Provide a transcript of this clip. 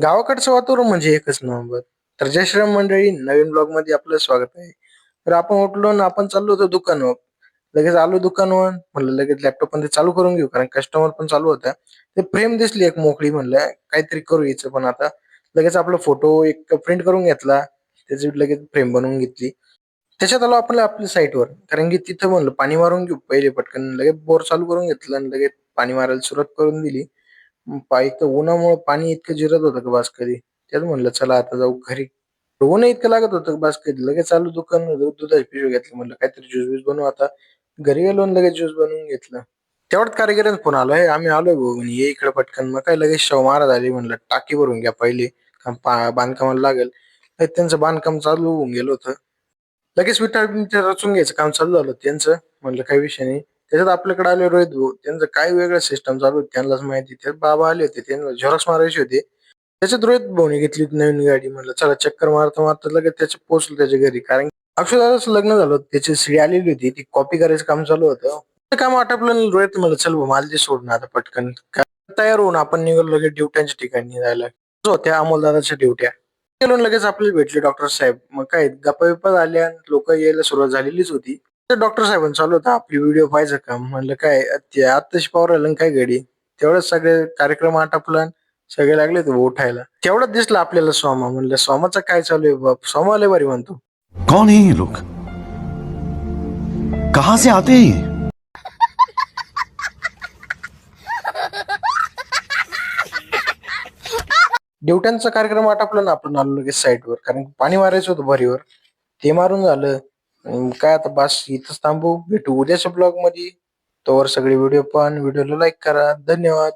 गावाकडचं वातावरण म्हणजे एकच नंबर. तर जय श्रीराम मंडळी, नवीन ब्लॉग मध्ये आपलं स्वागत आहे. तर आपण उठलो आणि आपण चाललो होतो दुकानावर. लगेच आलो दुकानावर, म्हणलं लगेच लॅपटॉप पण ते चालू करून घेऊ, कारण कस्टमर पण चालू होता. ते फ्रेम दिसली एक मोकळी, म्हणलं काहीतरी करू हिचं पण आता. लगेच आपला फोटो एक प्रिंट करून घेतला, त्याची लगेच फ्रेम बनवून घेतली. त्याच्यात आलो आपण आपल्या साईटवर, कारण की तिथं म्हणलं पाणी मारून घेऊ पहिले पटकन. लगेच बोर चालू करून घेतलं आणि लगेच पाणी मारायला सुरुवात करून दिली. तर उन्हामुळे पाणी इतकं जिरत होतं का बास कधी. त्यात म्हणलं चला आता जाऊ घरी. ऊन इतकं लागत होतं का बास कधी. लगेच चालू दुकान, दुधाची पिशवी घेतली, म्हणलं काहीतरी ज्यूस बीस बनवू आता. घरी गेलो आणि लगेच ज्यूस बनवून घेतलं. तेवढ्यात कारागिराचा फोन आला, आम्ही आलोय भाऊ म्हणे, ये इकडे पटकन. मग काय लगेच शव महाराज आली, म्हणलं टाकी भरून घ्या पहिली, कारण बांधकामाला लागेल. त्यांचं बांधकाम चालू होऊन गेलं होतं. लगेच विटाळून ते रचून घ्यायचं काम चालू झालं त्यांचं. म्हणलं काही विषय नाही. त्याच्यात आपल्याकडे आले रोहित भाऊ, त्यांचं काय वेगळं सिस्टम चालू होती त्यांनाच माहिती. ते बाबा आले होते, त्यांना झेरॉक्स मारायची होती. त्याच्यात रोहित भाऊने घेतली होती नवीन गाडी. म्हणलं चला चक्कर मारता मारता लगेच त्याचे पोहोचलो त्याच्या घरी, कारण अक्षरदादाचं लग्न झालं होतं, त्याची सीडी आलेली होती, ती कॉपी करायचं काम चालू होतं. ते काम आटपलं आणि रोहित म्हणलं चल भाऊ मला ते सोडून आता पटकन. तयार होऊन आपण निघालो लगेच ड्युट्यांच्या ठिकाणी जायला. होत्या अमोलदादाच्या ड्युट्या. गेलो लगेच आपल्याला भेटले डॉक्टर साहेब. मग काय गप्पा बिप्पा झाल्या, लोक यायला सुरुवात झालेलीच होती. डॉक्टर साहेबांचं चालू होतं आपली व्हिडिओ पाहायचं काम. म्हणलं काय ते आत्ताशी पावर आलं काय घडी. तेवढंच सगळे कार्यक्रम आटपला आणि सगळे लागले ते उठायला. तेवढंच दिसलं आपल्याला सोमा. म्हणलं सोमाचं काय चालू आहे बाप, सोमा लय भारी म्हणतो. कौन है ये लोग? कहां से आते हैं ये? ड्युट्यांचा कार्यक्रम आटपला ना, आपण आलो लगेच साईटवर, कारण पाणी मारायचं होतं भरीवर. ते मारून झालं. काय आता बस इथंच थांबू, भेटू उद्याच्या ब्लॉग मध्ये. तोवर सगळे व्हिडिओ पाहा, व्हिडिओला लाईक करा. धन्यवाद.